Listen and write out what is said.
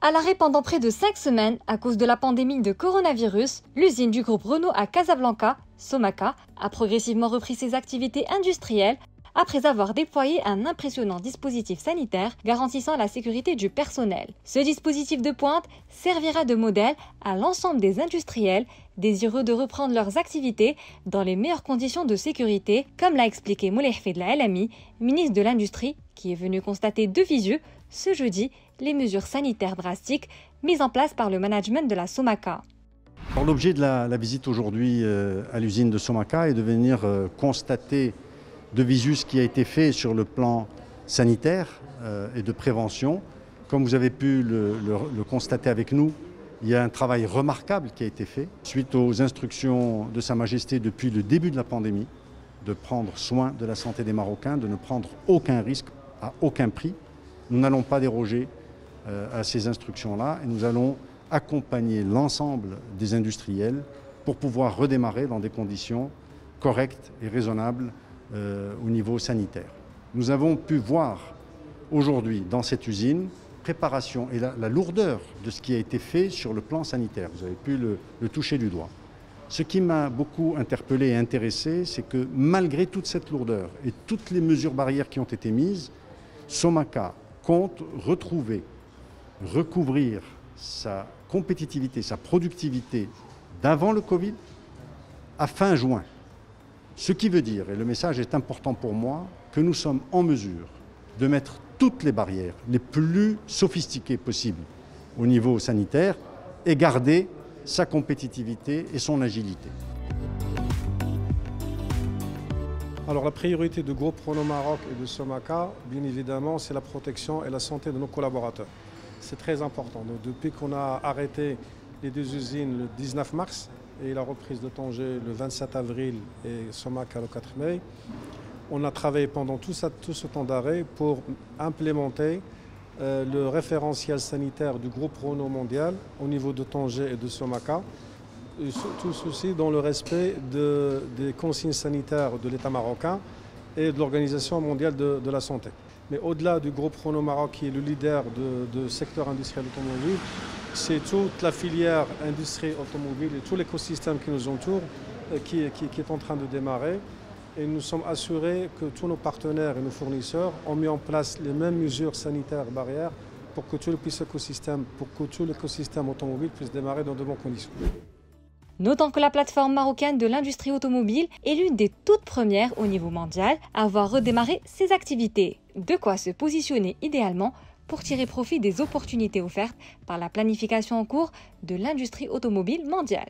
À l'arrêt pendant près de 5 semaines à cause de la pandémie de coronavirus, l'usine du groupe Renault à Casablanca, Somaca, a progressivement repris ses activités industrielles après avoir déployé un impressionnant dispositif sanitaire garantissant la sécurité du personnel. Ce dispositif de pointe servira de modèle à l'ensemble des industriels désireux de reprendre leurs activités dans les meilleures conditions de sécurité, comme l'a expliqué Moulay Hafid Alami, ministre de l'Industrie, qui est venu constater de visu ce jeudi les mesures sanitaires drastiques mises en place par le management de la Somaca. L'objet de la visite aujourd'hui à l'usine de Somaca est de venir constater de visu ce qui a été fait sur le plan sanitaire et de prévention. Comme vous avez pu le constater avec nous, il y a un travail remarquable qui a été fait suite aux instructions de Sa Majesté depuis le début de la pandémie, de prendre soin de la santé des Marocains, de ne prendre aucun risque à aucun prix. Nous n'allons pas déroger à ces instructions-là et nous allons accompagner l'ensemble des industriels pour pouvoir redémarrer dans des conditions correctes et raisonnables au niveau sanitaire. Nous avons pu voir aujourd'hui dans cette usine préparation et la lourdeur de ce qui a été fait sur le plan sanitaire. Vous avez pu le toucher du doigt. Ce qui m'a beaucoup interpellé et intéressé, c'est que malgré toute cette lourdeur et toutes les mesures barrières qui ont été mises, Somaca compte recouvrir sa compétitivité, sa productivité d'avant le Covid à fin juin. Ce qui veut dire, et le message est important pour moi, que nous sommes en mesure de mettre toutes les barrières les plus sophistiquées possibles au niveau sanitaire et garder sa compétitivité et son agilité. Alors la priorité du groupe Renault Maroc et de Somaca, bien évidemment, c'est la protection et la santé de nos collaborateurs. C'est très important. Donc, depuis qu'on a arrêté les deux usines le 19 mars et la reprise de Tanger le 27 avril et Somaca le 4 mai, on a travaillé pendant tout ce temps d'arrêt pour implémenter le référentiel sanitaire du groupe Renault mondial au niveau de Tanger et de Somaca. Et tout ceci dans le respect des consignes sanitaires de l'État marocain et de l'Organisation mondiale de la santé. Mais au-delà du groupe Renault Maroc qui est le leader du secteur industriel automobile, c'est toute la filière industrie automobile et tout l'écosystème qui nous entoure qui est en train de démarrer. Et nous sommes assurés que tous nos partenaires et nos fournisseurs ont mis en place les mêmes mesures sanitaires barrières pour que tout l'écosystème automobile puisse démarrer dans de bonnes conditions. Notant que la plateforme marocaine de l'industrie automobile est l'une des toutes premières au niveau mondial à avoir redémarré ses activités. De quoi se positionner idéalement pour tirer profit des opportunités offertes par la planification en cours de l'industrie automobile mondiale.